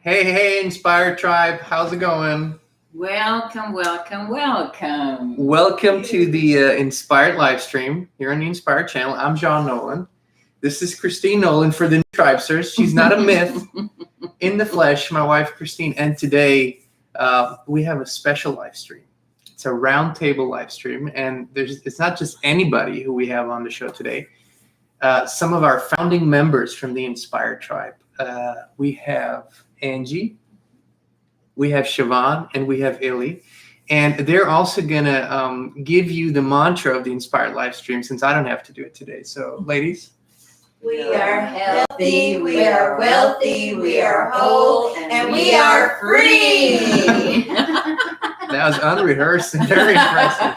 Hey, Inspired Tribe. How's it going? Welcome. Welcome to the Inspired Livestream here on the Inspired channel. I'm Jean Nolan. This is Kristin Nolan for the Tribesters. She's not a myth in the flesh, my wife, Kristin. And today we have a special live stream. It's a roundtable live stream. And it's not just anybody who we have on the show today. Some of our founding members from the Inspired Tribe. We have Angie, we have Siobhan, and we have Illy. And they're also going to give you the mantra of the Inspired live stream since I don't have to do it today. So, ladies. We are healthy, we are wealthy, we are whole, and we are free. That was unrehearsed and very impressive.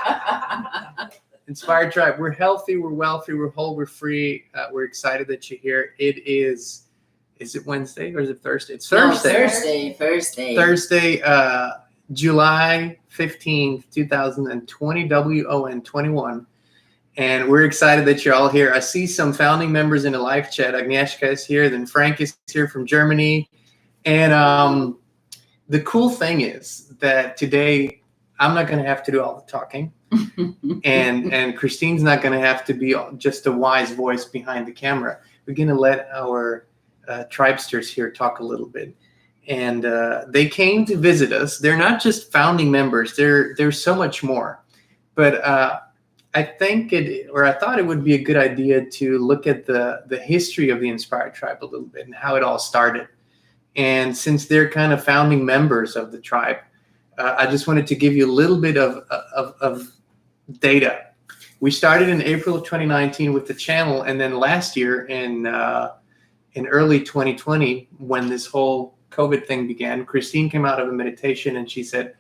Inspired Tribe, we're healthy, we're wealthy, we're whole, we're free. We're excited that you're here. It is it Wednesday or is it Thursday? It's Thursday. Thursday, July 15th, 2020, WON 21. And we're excited that you're all here. I see some founding members in the live chat. Agnieszka is here, then Frank is here from Germany. And the cool thing is that today I'm not going to have to do all the talking. and Kristin's not going to have to be just a wise voice behind the camera. We're going to let our Tribesters here talk a little bit. And they came to visit us. They're not just founding members. There's so much more. But I thought it would be a good idea to look at the history of the Inspired Tribe a little bit and how it all started. And since they're kind of founding members of the tribe, I just wanted to give you a little bit of data. We started in April of 2019 with the channel, and then last year in early 2020, when this whole COVID thing began, Kristin came out of a meditation and she said,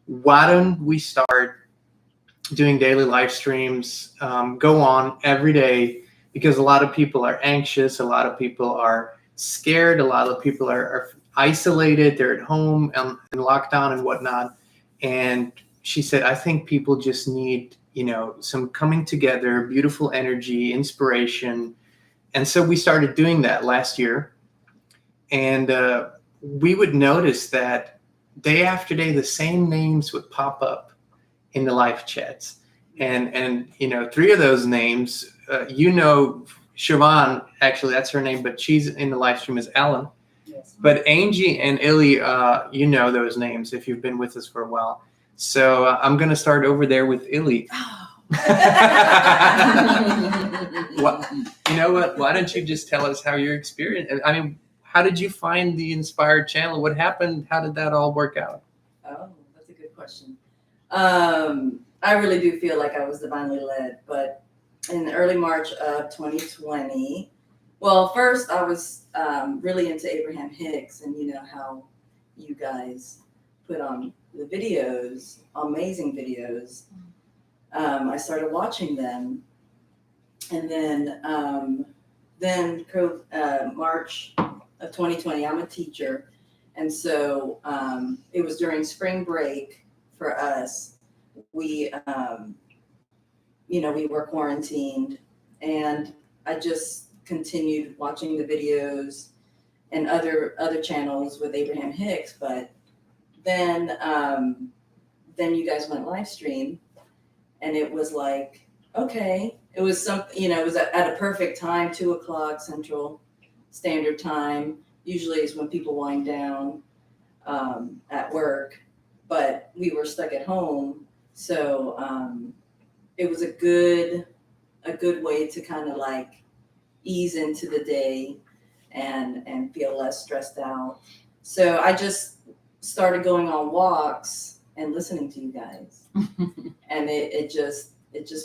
why don't we start doing daily live streams, go on every day, because a lot of people are anxious, a lot of people are scared, a lot of people are isolated, they're at home and in lockdown and whatnot. And she said, I think people just need, some coming together, beautiful energy, inspiration. And so we started doing that last year. And we would notice that day after day, the same names would pop up in the live chats. And three of those names, Siobhan, actually, that's her name, but she's in the live stream as Ellen. Yes. But Angie and Illy, those names if you've been with us for a while. So I'm going to start over there with Illy. You know what? Why don't you just tell us how your experience? I mean, how did you find the Inspired channel? What happened? How did that all work out? Oh, that's a good question. I really do feel like I was divinely led, but in early March of 2020, well, first I was really into Abraham Hicks, and you know how you guys put on the videos, amazing videos. I started watching them, and then March of 2020, I'm a teacher, and so it was during spring break for us. We were quarantined, and I just continued watching the videos and other channels with Abraham Hicks, but then you guys went live stream. And it was like, okay, it was something, it was at a perfect time, 2:00 Central Standard Time. Usually is when people wind down at work, but we were stuck at home. So it was a good way to kind of like ease into the day and feel less stressed out. So I just started going on walks and listening to you guys. And it just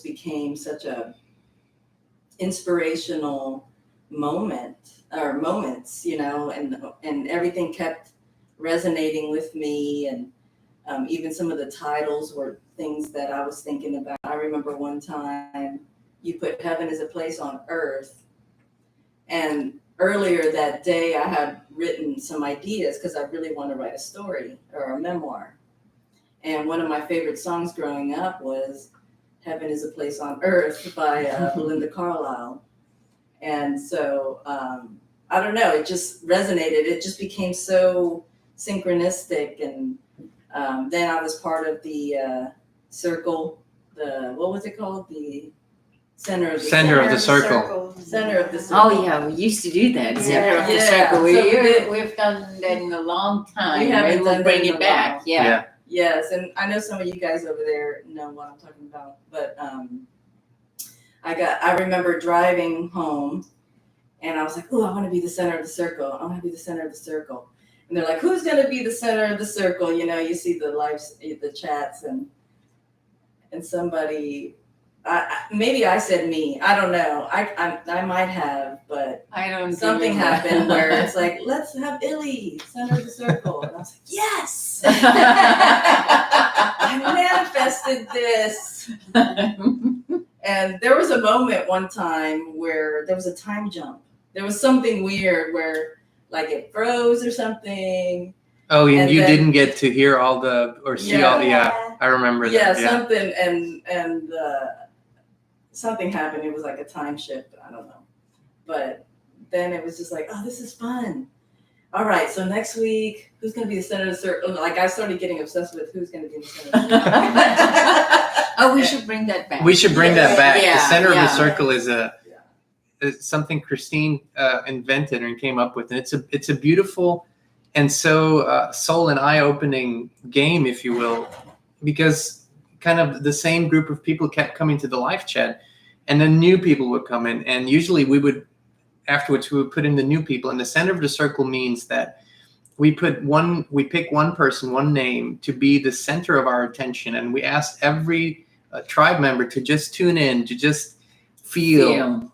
became such a inspirational moments, and everything kept resonating with me. And even some of the titles were things that I was thinking about. I remember one time you put heaven is a place on earth. And earlier that day I had written some ideas because I really want to write a story or a memoir. And one of my favorite songs growing up was Heaven is a Place on Earth by Belinda Carlisle. And so I don't know, it just resonated. It just became so synchronistic. And then I was part of the circle, what was it called? The center of the Center of the circle. Center of the circle. Oh yeah, we used to do that. Center of the Yeah. circle. So We've done that in a long time. We haven't Maybe we'll done bring that in it a back. while. Yeah. Yes, and I know some of you guys over there know what I'm talking about, but I remember driving home and I was like, oh, I want to be the center of the circle. I want to be the center of the circle. And they're like, who's going to be the center of the circle? You know, you see the chats and somebody, maybe I said me. I don't know. I might have, but I don't. something remember. happened where it's like, let's have Illy center of the circle. And I was like, yes, I manifested this. And there was a moment one time where there was a time jump. There was something weird where like it froze or something. Oh, and you then- didn't get to hear all the or see all. Yeah, I remember that. Yeah. Something and something happened. It was like a time shift. I don't know, but then it was just like, oh, this is fun. All right, so next week, who's going to be the center of the circle? Like I started getting obsessed with who's going to be the center of the circle. Oh, we should bring that back. We should bring that back. Yeah, The center of yeah. the circle is is something Kristin invented and came up with, and it's a beautiful and so soul and eye-opening game, if you will, because kind of the same group of people kept coming to the live chat, and then new people would come in, and usually afterwards we would put in the new people, and the center of the circle means that we pick one person, one name to be the center of our attention, and we asked every tribe member to just tune in, to just feel.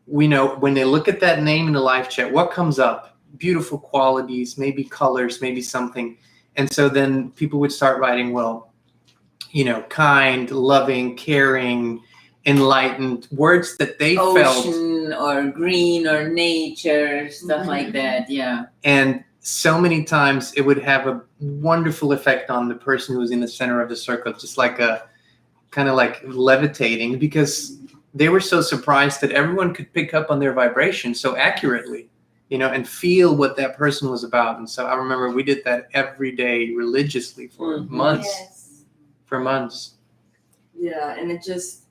We know when they look at that name in the live chat, what comes up? Beautiful qualities, maybe colors, maybe something. And so then people would start writing, well, kind, loving, caring, enlightened, words that they felt. Ocean or green or nature, stuff like that. Yeah. And so many times it would have a wonderful effect on the person who was in the center of the circle, just like a kind of like levitating, because they were so surprised that everyone could pick up on their vibration so accurately, and feel what that person was about. And so I remember we did that every day religiously for months. Yes. For months. Yeah, and it just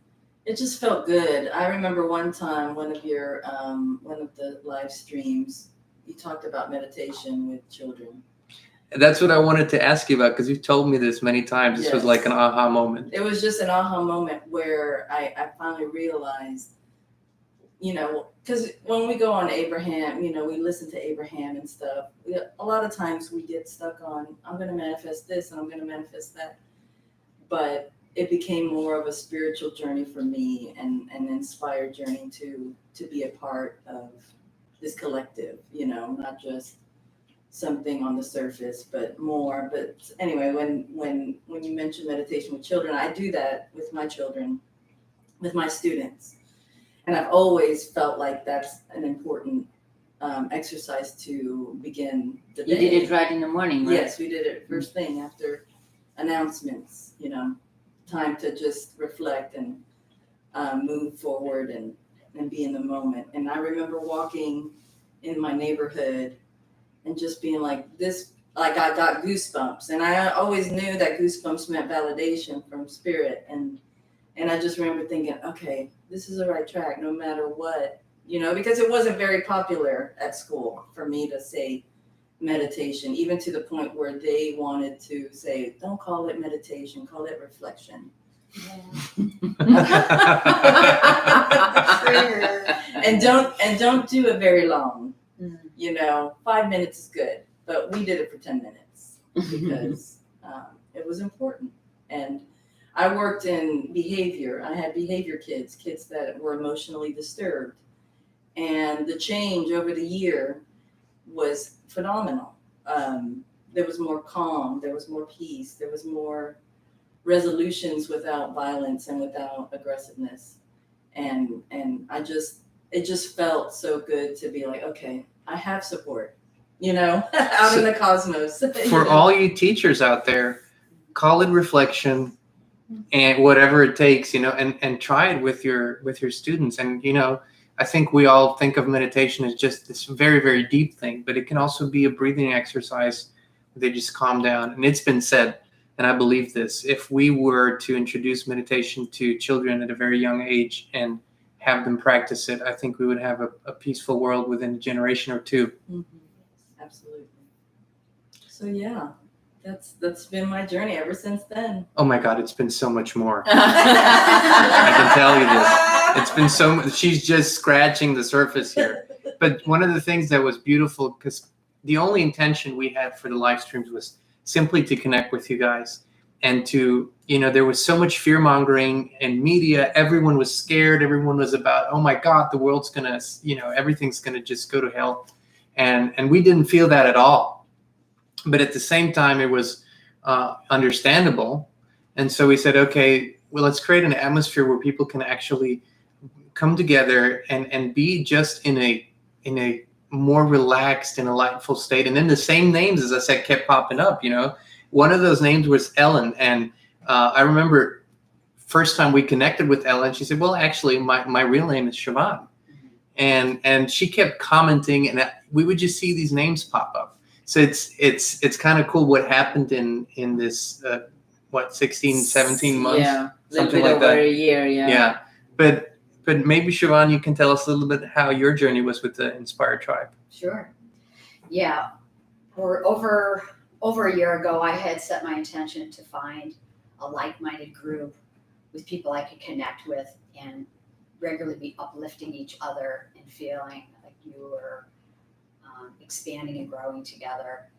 felt good. I remember one time one of the live streams, you talked about meditation with children. And that's what I wanted to ask you about, because you've told me this many times. This was like an aha moment. It was just an aha moment where I finally realized, because when we go on Abraham, we listen to Abraham and stuff. A lot of times we get stuck on, I'm going to manifest this and I'm going to manifest that. But it became more of a spiritual journey for me and an inspired journey to be a part of this collective, not just something on the surface, but more. But anyway, when you mention meditation with children, I do that with my children, with my students. And I've always felt like that's an important exercise to begin the day. You did it right in the morning, right? Yes, we did it first thing after announcements, time to just reflect and move forward and be in the moment. And I remember walking in my neighborhood and just being like this, like I got goosebumps. And I always knew that goosebumps meant validation from spirit. And I just remember thinking, okay, this is the right track, no matter what, because it wasn't very popular at school for me to say meditation, even to the point where they wanted to say, don't call it meditation, call it reflection. and don't do it very long. 5 minutes is good, but we did it for 10 minutes because it was important. And I worked in behavior. I had behavior kids that were emotionally disturbed, and the change over the year was phenomenal. There was more calm, there was more peace, there was more resolutions without violence and without aggressiveness. And it just felt so good to be like, okay, I have support, out in the cosmos. For all you teachers out there, call it reflection and whatever it takes, and try it with your students. And, I think we all think of meditation as just this very, very deep thing, but it can also be a breathing exercise where they just calm down. And it's been said, and I believe this, if we were to introduce meditation to children at a very young age and have them practice it, I think we would have a peaceful world within a generation or two. Mm-hmm. Absolutely. So yeah, that's been my journey ever since then. Oh my God, it's been so much more. I can tell you this. It's been so much. She's just scratching the surface here. But one of the things that was beautiful, because the only intention we had for the live streams was simply to connect with you guys and to, there was so much fear mongering and media. Everyone was scared. Everyone was about, oh my God, the world's going to, everything's going to just go to hell. And we didn't feel that at all. But at the same time, it was understandable. And so we said, okay, well, let's create an atmosphere where people can actually come together and be just in a more relaxed and delightful state. And then the same names, as I said, kept popping up. One of those names was Ellen. And I remember first time we connected with Ellen, she said, well, actually, my real name is Siobhan. And she kept commenting, and we would just see these names pop up. So it's kind of cool what happened in this 16, 17 months. Yeah, a little something bit like over that. a year. Yeah. Yeah, but maybe Siobhan, you can tell us a little bit how your journey was with the Inspired Tribe. Sure. Yeah. Over a year ago, I had set my intention to find a like-minded group with people I could connect with and regularly be uplifting each other and feeling like you were expanding and growing together.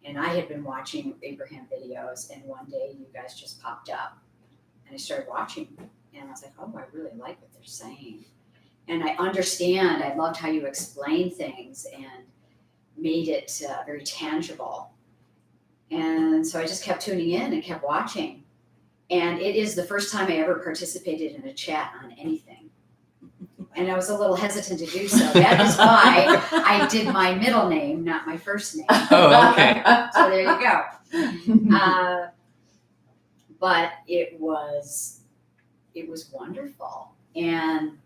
And I had been watching Abraham videos, and one day you guys just popped up, and I started watching, and I was like, oh, I really like what they're saying. And I understand, I loved how you explained things and made it very tangible. And so I just kept tuning in and kept watching. And it is the first time I ever participated in a chat on anything. And I was a little hesitant to do so. That is why I did my middle name, not my first name. Oh, okay. So there you go. But it was wonderful and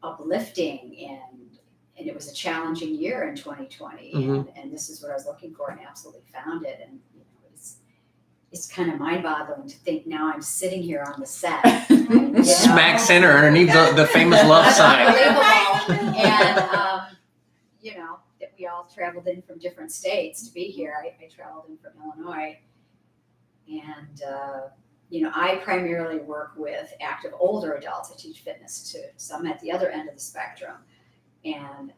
uplifting, and it was a challenging year in 2020. Mhm. And this is what I was looking for, and absolutely found it. And it's kind of mind-boggling to think now I'm sitting here on the set. Smack center underneath the famous love sign. Unbelievable. And, that we all traveled in from different states to be here. I traveled in from Illinois. And, I primarily work with active older adults. I teach fitness to some at the other end of the spectrum. And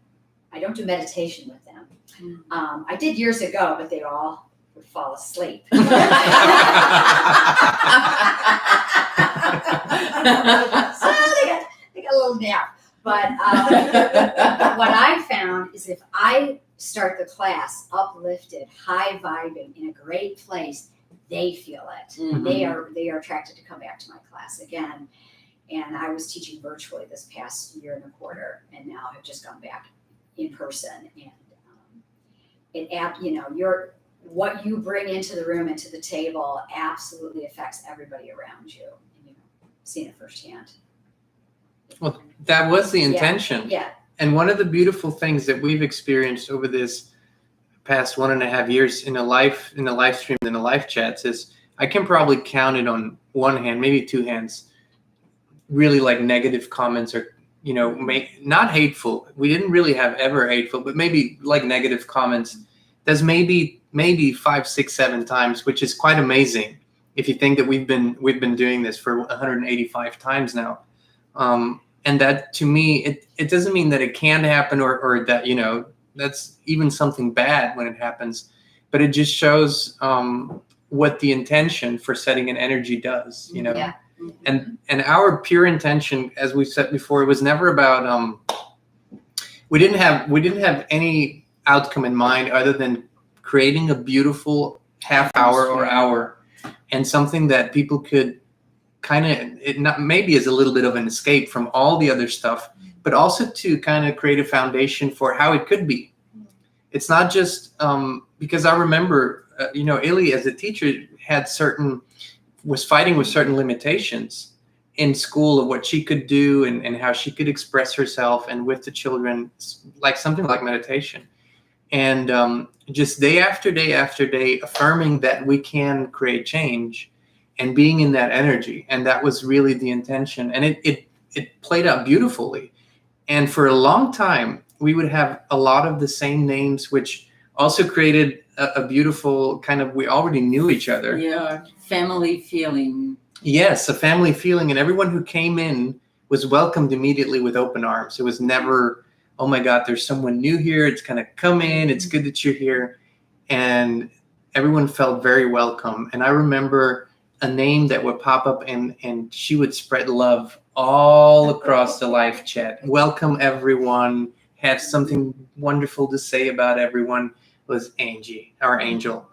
I don't do meditation with them. I did years ago, but they all would fall asleep. So they got a little nap. But what I found is if I start the class uplifted, high vibing, in a great place, they feel it. Mhm. They are attracted to come back to my class again. And I was teaching virtually this past year and a quarter, and now I've just gone back in person. And what you bring into the room and to the table absolutely affects everybody around you. And seen it firsthand. Well, that was the intention. Yeah. And one of the beautiful things that we've experienced over this past 1.5 years in the live stream and the live chats is I can probably count it on one hand, maybe two hands, really like negative comments or, not hateful. We didn't really have ever hateful, but maybe like negative comments. There's maybe 5, 6, 7 times, which is quite amazing if you think that we've been doing this for 185 times now. And that to me, it doesn't mean that it can happen or that, that's even something bad when it happens, but it just shows what the intention for setting an energy does, Yeah. and our pure intention, as we said before, it was never about, we didn't have any outcome in mind other than creating a beautiful half hour or hour and something that people could maybe as a little bit of an escape from all the other stuff, but also to kind of create a foundation for how it could be. It's not just because I remember, Illy as a teacher was fighting with certain limitations, in school of what she could do and how she could express herself and with the children, like something like meditation. And just day after day after day, affirming that we can create change and being in that energy. And that was really the intention. And it played out beautifully. And for a long time, we would have a lot of the same names, which also created a beautiful kind of, we already knew each other. Yeah, family feeling. Yes, a family feeling. And everyone who came in was welcomed immediately with open arms. It was never, oh my God, there's someone new here. It's kind of come in. It's good that you're here. And everyone felt very welcome. And I remember a name that would pop up and she would spread love all across the live chat. Welcome everyone. Had something wonderful to say about everyone. Was Angie, our angel.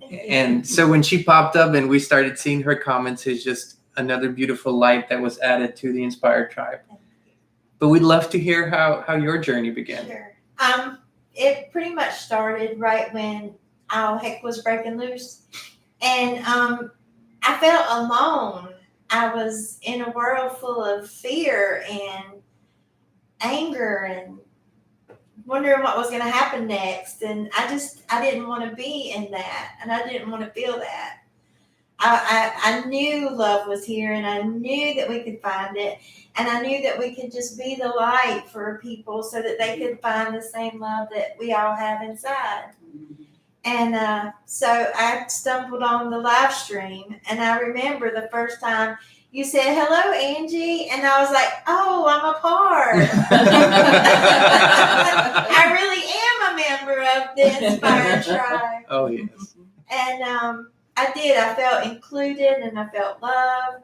And so when she popped up and we started seeing her comments, it's just another beautiful light that was added to the Inspired Tribe. But we'd love to hear how your journey began. Sure. It pretty much started right when all heck was breaking loose. And I felt alone. I was in a world full of fear and anger and wondering what was going to happen next. And I didn't want to be in that. And I didn't want to feel that. I knew love was here and I knew that we could find it. And I knew that we could just be the light for people so that they could find the same love that we all have inside. And so I stumbled on the live stream, and I remember the first time you said, hello, Angie. And I was like, oh, I'm a part. I really am a member of the Inspired Tribe. Oh, yes. And I did. I felt included and I felt loved.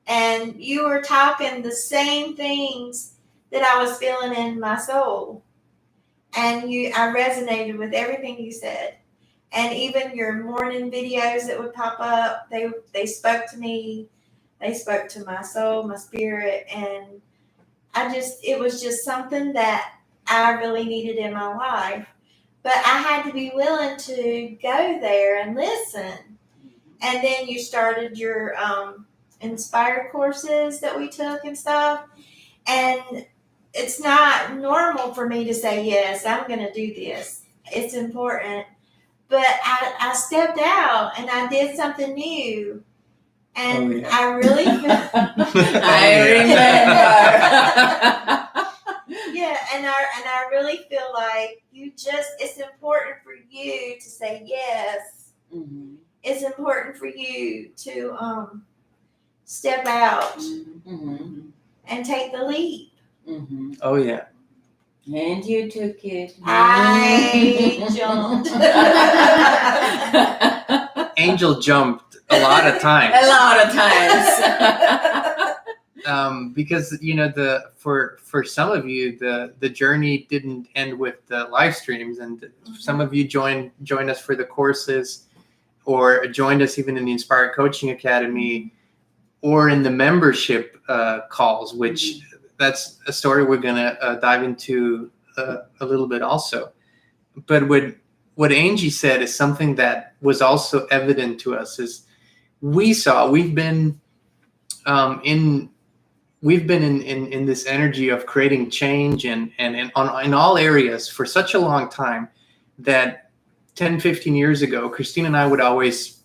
And you were talking the same things that I was feeling in my soul. And I resonated with everything you said. And even your morning videos that would pop up, they spoke to me. They spoke to my soul, my spirit. And it was just something that I really needed in my life. But I had to be willing to go there and listen. And then you started your Inspired courses that we took and stuff. And it's not normal for me to say, yes, I'm going to do this. It's important. But I stepped out and I did something new. And I really I remember. Yeah, and I really feel like it's important for you to say yes. Mm-hmm. It's important for you to step out and take the leap. Mm-hmm. Oh, yeah. And you took it. I jumped. Angel jumped a lot of times. A lot of times. Because for some of you the journey didn't end with the live streams, and some of you joined us for the courses, or joined us even in the Inspired Coaching Academy, or in the membership calls, which that's a story we're gonna dive into a little bit also. But what Angie said is something that was also evident to us. Is we've been in this energy of creating change and in all areas for such a long time that 10-15 years ago, Kristin and I would always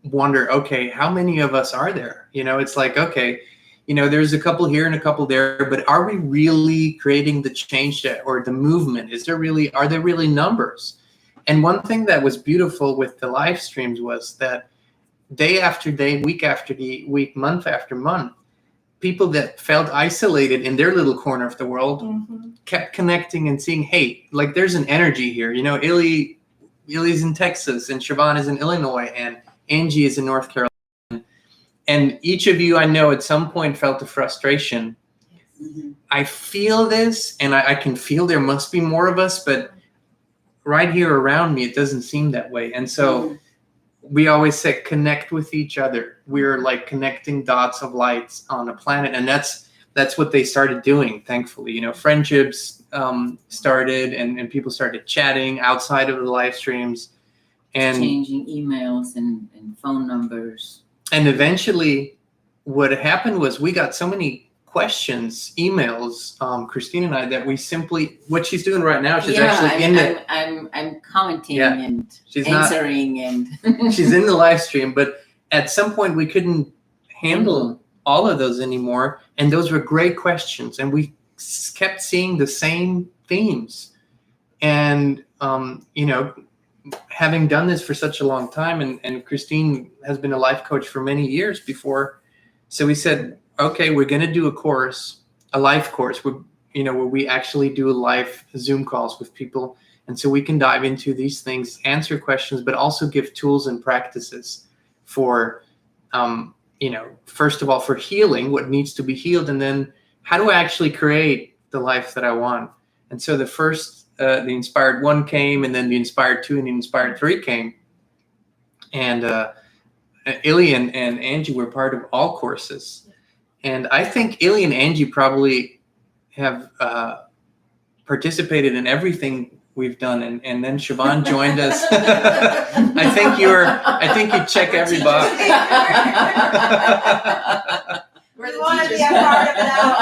wonder, okay, how many of us are there? It's like, okay, there's a couple here and a couple there, but are we really creating the change or the movement? Are there really numbers? And one thing that was beautiful with the live streams was that day after day, week after week, month after month, people that felt isolated in their little corner of the world kept connecting and seeing, hey, like there's an energy here. Illy's in Texas and Siobhan is in Illinois and Angie is in North Carolina. And each of you I know at some point felt the frustration. Mm-hmm. I feel this, and I can feel there must be more of us, but right here around me, it doesn't seem that way. And so we always say connect with each other. We're like connecting dots of lights on a planet. And that's what they started doing, thankfully. Friendships started and people started chatting outside of the live streams. And changing emails and phone numbers. And eventually what happened was we got so many questions, emails, Kristin and I, that we simply, what she's doing right now, she's actually I'm commenting Yeah. and she's not, answering and she's in the live stream, but at some point we couldn't handle all of those anymore. And those were great questions. And we kept seeing the same themes. And, you know, having done this for such a long time, and Kristin has been a life coach for many years before. So we said, okay, we're going to do a course, a life course, where, you know, where we actually do live Zoom calls with people. And so we can dive into these things, answer questions, but also give tools and practices for, you know, first of all, for healing what needs to be healed. And then how do I actually create the life that I want? And so the first, the Inspired 1 came, and then the Inspired 2 and the Inspired 3 came. And Illy and Angie were part of all courses. And I think Illy and Angie probably have participated in everything we've done. And then Siobhan joined us. I think you check every box. We're the You want to be a teachers. part of it all,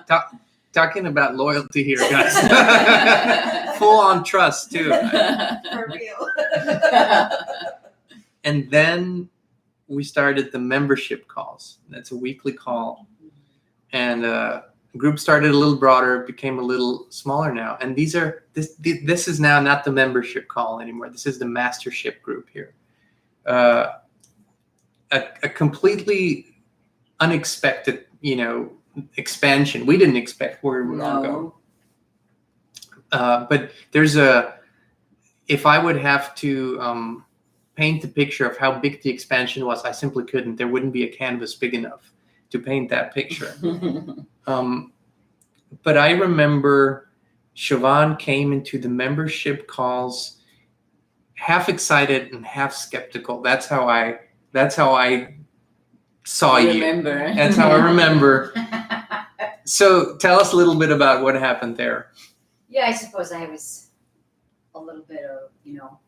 right? Talking about loyalty here, guys. Full on trust too. For real. And then we started the membership calls. That's a weekly call. And the group started a little broader, became a little smaller now. And this is now not the membership call anymore. This is the mastership group here. A completely unexpected, you know, expansion. We didn't expect where we were going to go. But there's if I would have to paint the picture of how big the expansion was, I simply couldn't. There wouldn't be a canvas big enough to paint that picture. But I remember Siobhan came into the membership calls half excited and half skeptical. That's how I saw you. Remember. That's how I remember. So tell us a little bit about what happened there. Yeah, I suppose I was a little bit of, you know,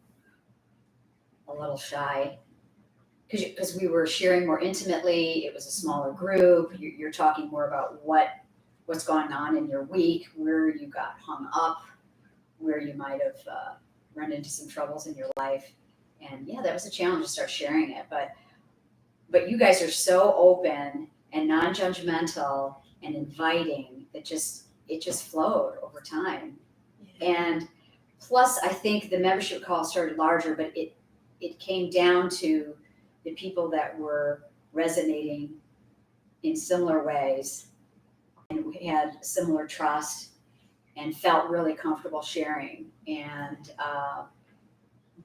a little shy because we were sharing more intimately. It was a smaller group. You're talking more about what's going on in your week, where you got hung up, where you might have run into some troubles in your life. And yeah, that was a challenge to start sharing it. But you guys are so open and non-judgmental and inviting that it just flowed over time. And plus, I think the membership call started larger, but it came down to the people that were resonating in similar ways and we had similar trust and felt really comfortable sharing. And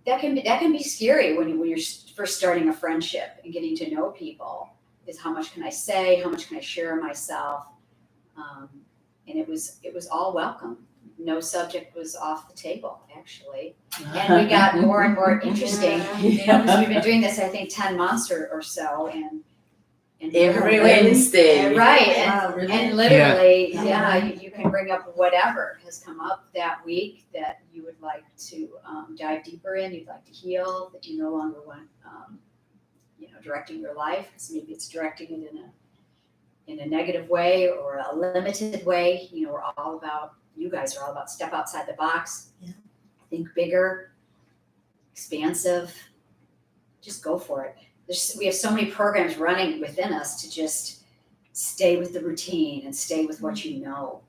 that can be scary when you're first starting a friendship and getting to know people. Is how much can I say? How much can I share of myself? And it was all welcome. No subject was off the table, actually. And we got more and more interesting, you know, because we've been doing this, I think, 10 months or so, and Every Wednesday. right, Wow, really? and literally, you can bring up whatever has come up that week that you would like to dive deeper in, you'd like to heal, that you no longer want, you know, directing your life, because maybe it's directing it in a negative way or a limited way. You know, you guys are all about step outside the box, think bigger, expansive, just go for it. We have so many programs running within us to just stay with the routine and stay with what you know.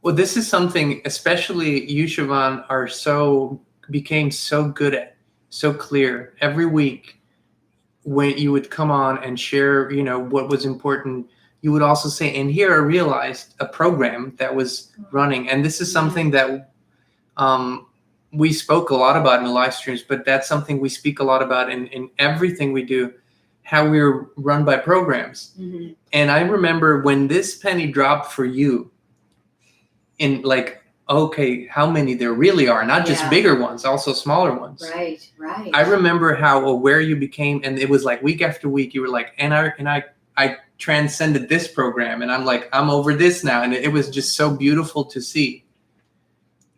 Well, this is something, especially you, Siobhan, became so good at, so clear. Every week when you would come on and share, you know, what was important, you would also say, and here I realized a program that was running. And this is something that we spoke a lot about in the live streams, but that's something we speak a lot about in everything we do, how we're run by programs. Mm-hmm. And I remember when this penny dropped for you, in like, okay, how many there really are, not just bigger ones, also smaller ones. Right. I remember how aware you became, and it was like week after week, you were like, and I transcended this program, and I'm like, I'm over this now. And it was just so beautiful to see.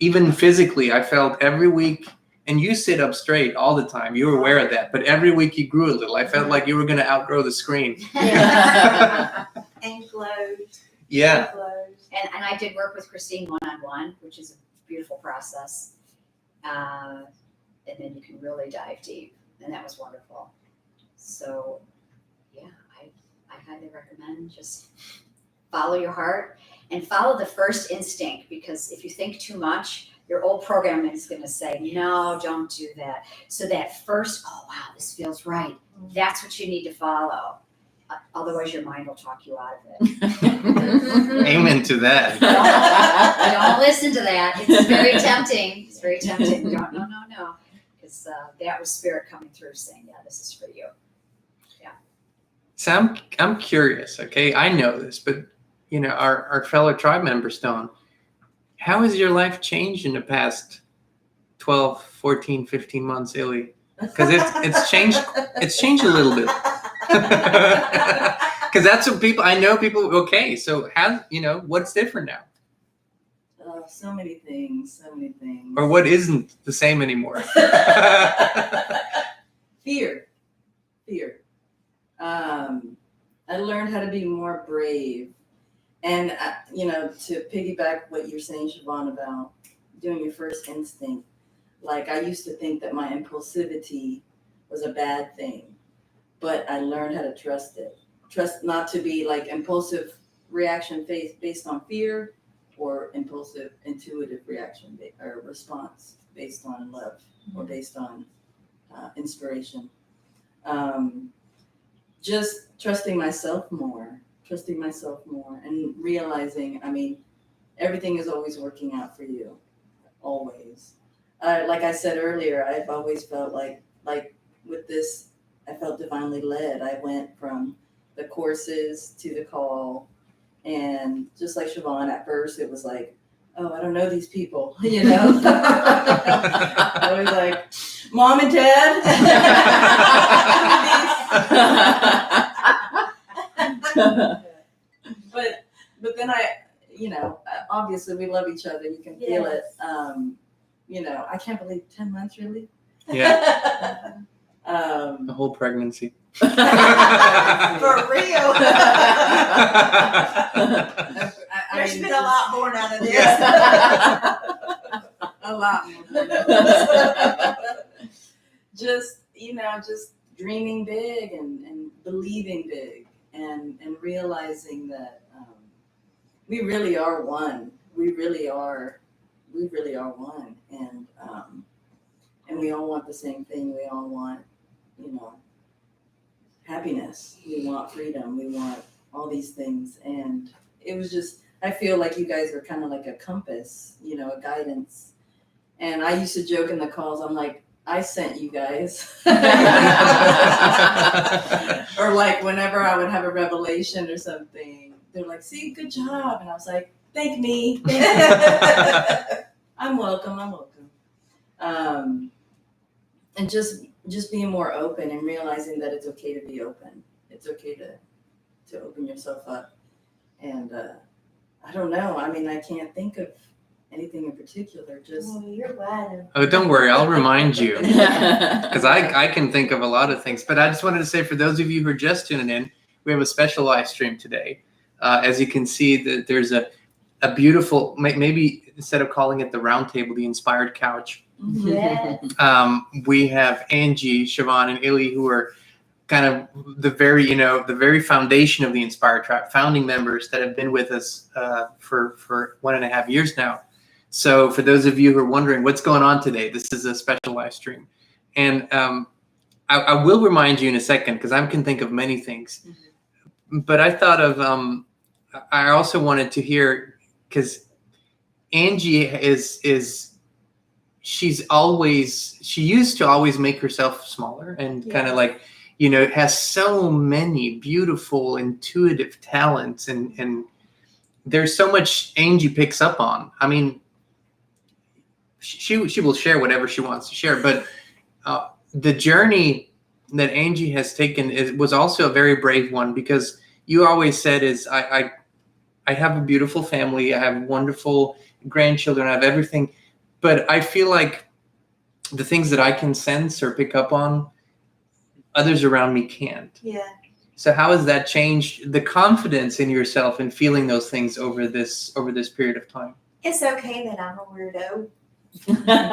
Even physically, I felt every week And you sit up straight all the time. You were aware of that. But every week you grew a little. I felt like you were going to outgrow the screen. And glowed. Yeah. Glowed. And I did work with Kristin one-on-one, which is a beautiful process. And then you can really dive deep, and that was wonderful. So, yeah, I highly recommend just follow your heart and follow the first instinct, because if you think too much, your old programming is going to say, no, don't do that. So that first, oh, wow, this feels right. That's what you need to follow. Otherwise, your mind will talk you out of it. Amen to that. Don't listen to that. It's very tempting. It's very tempting. No. Because that was Spirit coming through saying, yeah, this is for you. So I'm curious, okay? I know this, but, you know, our fellow tribe members don't. How has your life changed in the past 12, 14, 15 months, Illy? Because it's changed a little bit. Because that's what I know people, okay, so what's different now? So many things. Or what isn't the same anymore? Fear. I learned how to be more brave. And, to piggyback what you're saying, Siobhan, about doing your first instinct, like I used to think that my impulsivity was a bad thing, but I learned how to trust it. Trust not to be like impulsive reaction based on fear, or impulsive intuitive reaction or response based on love or based on inspiration. Just trusting myself more and realizing, everything is always working out for you, always. Like I said earlier, I've always felt like with this, I felt divinely led. I went from the courses to the call, and just like Siobhan, at first it was like, oh, I don't know these people, I was like, Mom and Dad. But then obviously we love each other. You can feel it. I can't believe 10 months, really. Yeah. The whole pregnancy. For real. There's been a lot born out of this. Yeah. A lot more. Just dreaming big and believing big and realizing that we really are one. We really are one. And we all want the same thing. We all want, happiness. We want freedom. We want all these things. And it was just, I feel like you guys are kind of like a compass, a guidance. And I used to joke in the calls, I'm like, I sent you guys. Or like whenever I would have a revelation or something, they're like, see, good job. And I was like, thank me. I'm welcome. And just being more open and realizing that it's okay to be open. It's okay to open yourself up. And I don't know. I can't think of anything in particular. Just You're glad. Oh, don't worry. I'll remind you. Because I can think of a lot of things. But I just wanted to say, for those of you who are just tuning in, we have a special live stream today. As you can see, there's a beautiful, maybe instead of calling it the round table, the inspired couch. Yes. We have Angie, Siobhan, and Illy, who are kind of the very foundation of the Inspired Tribe, founding members that have been with us for 1.5 years now. So for those of you who are wondering what's going on today, this is a special live stream. And I will remind you in a second, because I can think of many things. Mm-hmm. But I thought of, I also wanted to hear, because Angie she used to always make herself smaller and kind of like, has so many beautiful intuitive talents, and there's so much Angie picks up on. She will share whatever she wants to share, but the journey that Angie has taken was also a very brave one, because you always said I have a beautiful family, I have wonderful grandchildren, I have everything, but I feel like the things that I can sense or pick up on, others around me can't. Yeah. So how has that changed the confidence in yourself and feeling those things over this period of time? It's okay that I'm a weirdo.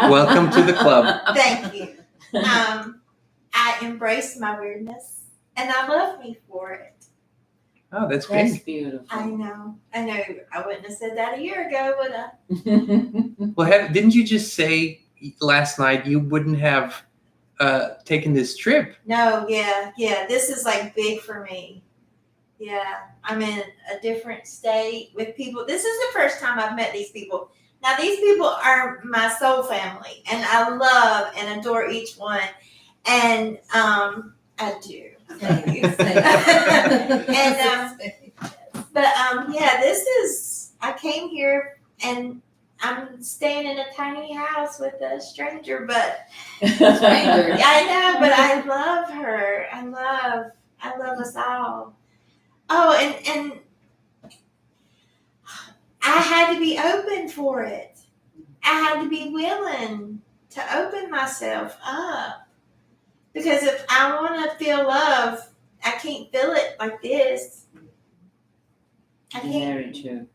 Welcome to the club. Thank you. I embrace my weirdness, and I love me for it. Oh, that's That's great. beautiful. I know. I wouldn't have said that a year ago, would I? Well, didn't you just say last night you wouldn't have taken this trip? No, yeah. This is like big for me. Yeah, I'm in a different state with people. This is the first time I've met these people. Now, these people are my soul family, and I love and adore each one. And I do. Thank you. Yeah, this is. I came here, and I'm staying in a tiny house with a stranger, but Stranger. I know, but I love her. I love us all. Oh, and I had to be open for it. I had to be willing to open myself up. Because if I want to feel love, I can't feel it like this. I Very true.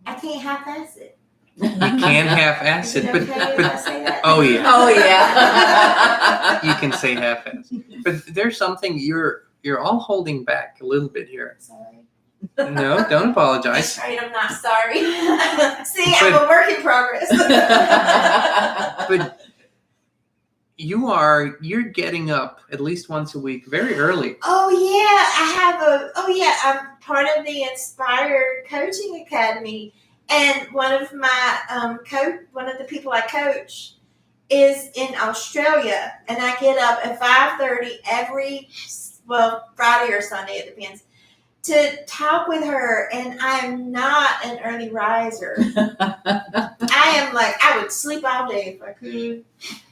half-ass it. You can half-ass Is it, it okay if I say that? oh yeah, Oh yeah. you can say half-ass. But there's something you're all holding back a little bit here. Sorry. No, don't apologize. Right, I'm not sorry. See, I'm a work in progress. But you're getting up at least once a week, very early. Oh yeah, I'm part of the Inspire Coaching Academy, and one of my one of the people I coach is in Australia, and I get up at 5:30 every Friday or Sunday, it depends, to talk with her, and I am not an early riser. I would sleep all day if I could.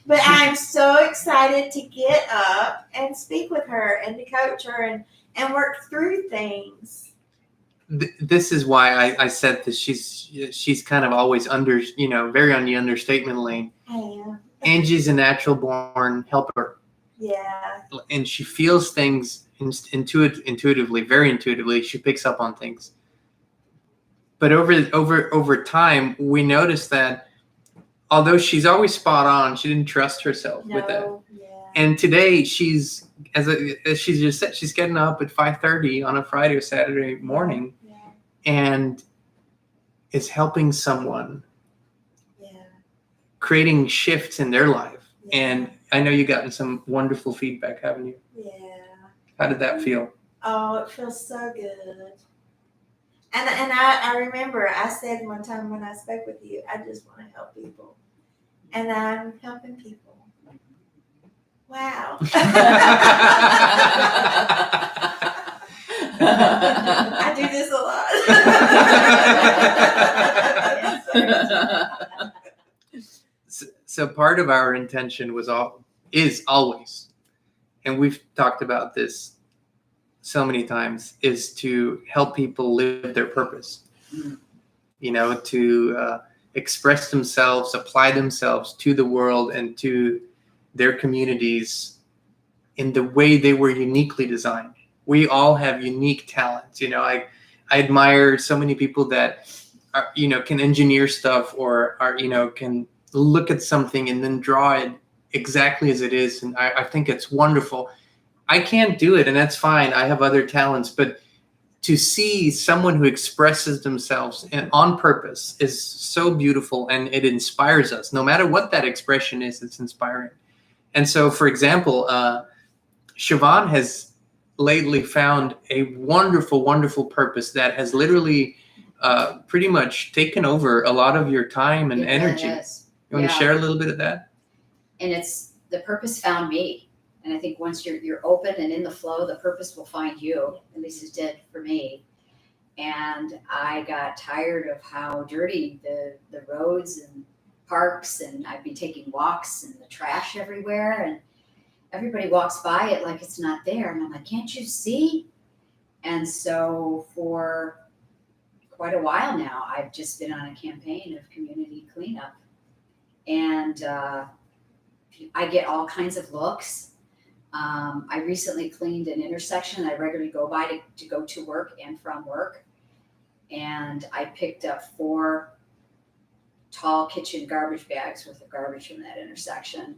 But I'm so excited to get up and speak with her and to coach her and work through things. This is why I said that she's kind of always very on the understatement lane. I am. Angie's a natural born helper. Yeah. And she feels things intuitively, very intuitively. She picks up on things. But over time, we noticed that although she's always spot on, she didn't trust herself with that. Yeah. And today, she's as she just said, she's getting up at 5:30 on a Friday or Saturday morning, and is helping someone, creating shifts in their life. And I know you've gotten some wonderful feedback, haven't you? Yeah. How did that feel? Oh, it feels so good. And I remember I said one time when I spoke with you, I just want to help people. And I'm helping people. Wow. I do this a lot. So part of our intention is always, and we've talked about this so many times, is to help people live their purpose. To express themselves, apply themselves to the world and to their communities in the way they were uniquely designed. We all have unique talents. I admire so many people that are, can engineer stuff or can look at something and then draw it exactly as it is. And I think it's wonderful. I can't do it, and that's fine. I have other talents, but to see someone who expresses themselves on purpose is so beautiful, and it inspires us. No matter what that expression is, it's inspiring. And so, for example, Siobhan has lately found a wonderful, wonderful purpose that has literally pretty much taken over a lot of your time and energy. You want to share a little bit of that? And it's the purpose found me. And I think once you're open and in the flow, the purpose will find you. At least it did for me. And I got tired of how dirty the roads and parks, and I'd be taking walks and the trash everywhere, and everybody walks by it like it's not there. And I'm like, can't you see? And so for quite a while now, I've just been on a campaign of community cleanup. And I get all kinds of looks. I recently cleaned an intersection I regularly go by to go to work and from work. And I picked up 4 tall kitchen garbage bags worth of garbage from that intersection.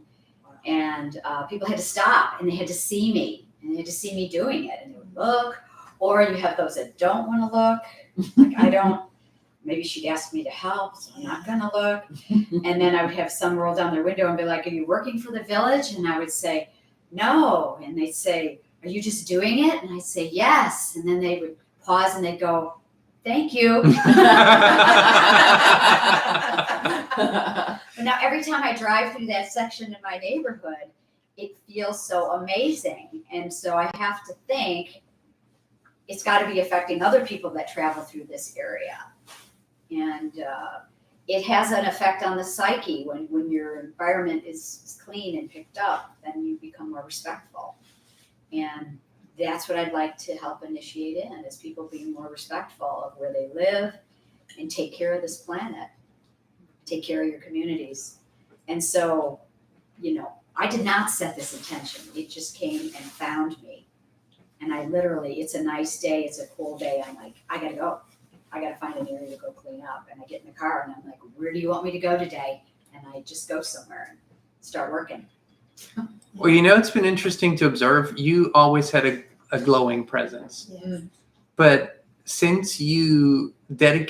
And people had to stop and they had to see me. And they had to see me doing it. And they would look. Or you have those that don't want to look. Like I don't. Maybe she'd ask me to help, so I'm not going to look. And then I would have some roll down their window and be like, are you working for the village? And I would say, no. And they'd say, are you just doing it? And I'd say, yes. And then they would pause and they'd go, thank you. But now every time I drive through that section in my neighborhood, it feels so amazing. And so I have to think it's got to be affecting other people that travel through this area. And it has an effect on the psyche. When your environment is clean and picked up, then you become more respectful. And that's what I'd like to help initiate in, is people being more respectful of where they live and take care of this planet, take care of your communities. And so, I did not set this intention. It just came and found me. And I literally, it's a nice day, it's a cool day. I'm like, I gotta go. I gotta find an area to go clean up. And I get in the car and I'm like, where do you want me to go today? And I just go somewhere and start working. Well, it's been interesting to observe. You always had a glowing presence. Yes. But since you've been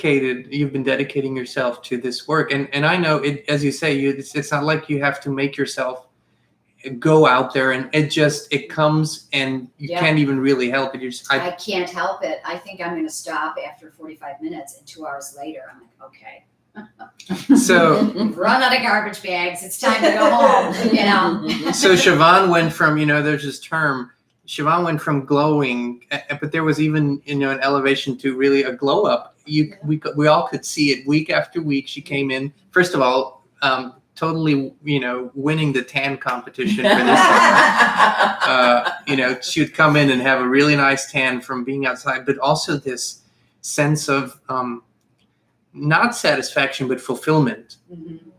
dedicating yourself to this work, and I know it, as you say, it's not like you have to make yourself go out there, and it comes and you can't even really help it. I can't help it. I think I'm gonna stop after 45 minutes, and 2 hours later, I'm like, okay. So We've run out of garbage bags. It's time to go home, So Siobhan went from, there's this term, Siobhan went from glowing, but there was even, an elevation to really a glow up. We all could see it week after week. She came in, first of all, totally, winning the tan competition for this. She would come in and have a really nice tan from being outside, but also this sense of not satisfaction, but fulfillment. Mm-hmm.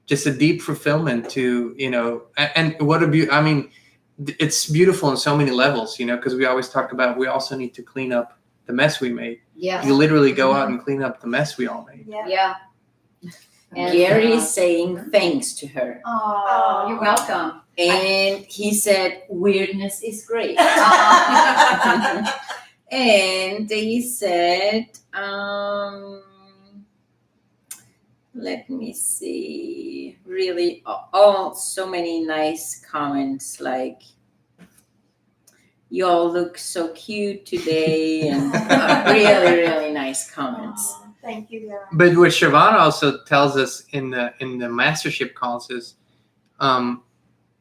Just a deep fulfillment to, and what it's beautiful on so many levels, because we always talk about, we also need to clean up the mess we made. Yeah. You literally go out and clean up the mess we all made. Yeah. Yeah. And, Gary is saying thanks to her. Oh, you're welcome. And he said, weirdness is great. Aw. And he said, let me see, really, so many nice comments, like, you all look so cute today, and really, really nice comments. Aw, thank you, Dara. But what Siobhan also tells us in the mastership calls is,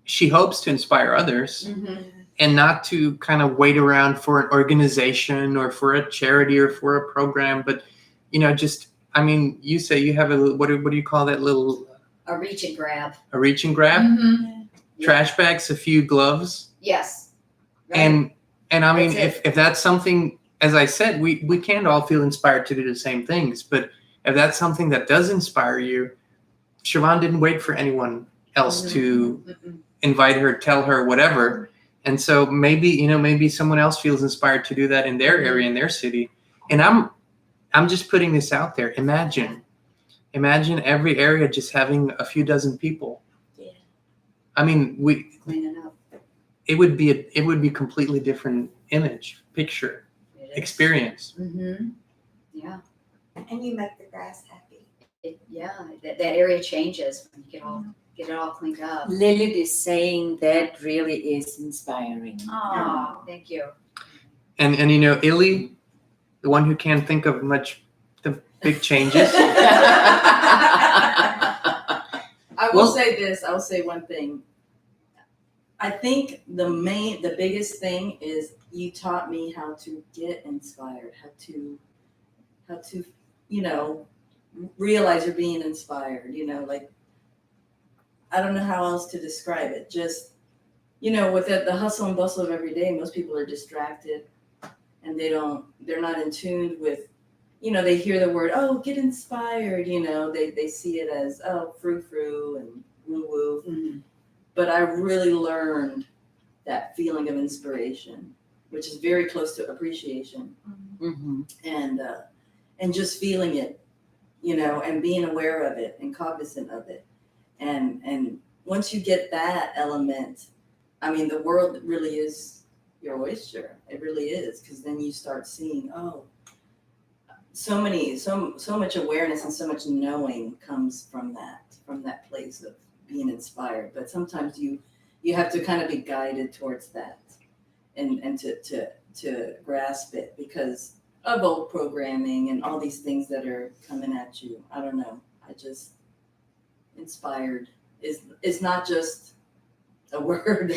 she hopes to inspire others, Mhm. and not to kind of wait around for an organization or for a charity or for a program, but you say you have a little, what do you call that little? A reach and grab. A reach and grab, Mhm. trash bags, a few gloves, Yes. Right. and That's it. if that's something, as I said, we can't all feel inspired to do the same things, but if that's something that does inspire you, Siobhan didn't wait for anyone else to Mm-mm. invite her, tell her, whatever. And so maybe someone else feels inspired to do that in their area, in their city. And I'm just putting this out there. Imagine every area just having a few dozen people. Yeah. Clean it up. It would be completely different image, picture, It is. experience. Mm-hmm. Yeah. And you make the grass happy. That area changes when you get it all cleaned up. Lilith is saying that really is inspiring. Oh, thank you. And Illy, the one who can't think of the big changes. I will say this. I will say one thing. I think the biggest thing is you taught me how to get inspired, how to realize you're being inspired. Like, I don't know how else to describe it. Just with the hustle and bustle of every day, most people are distracted, and they're not in tune with. They hear the word, oh, get inspired. They see it as, oh, frou-frou and woo-woo. Mm-hmm. but I really learned that feeling of inspiration, which is very close to appreciation, Mm-hmm. and just feeling it, you know, and being aware of it and cognizant of it. And once you get that element, I mean, the world really is your oyster. It really is, because then you start seeing, oh, so much awareness and so much knowing comes from that place of being inspired. But sometimes you have to kind of be guided towards that and to grasp it because of old programming and all these things that are coming at you. I don't know. I just inspired is not just a word.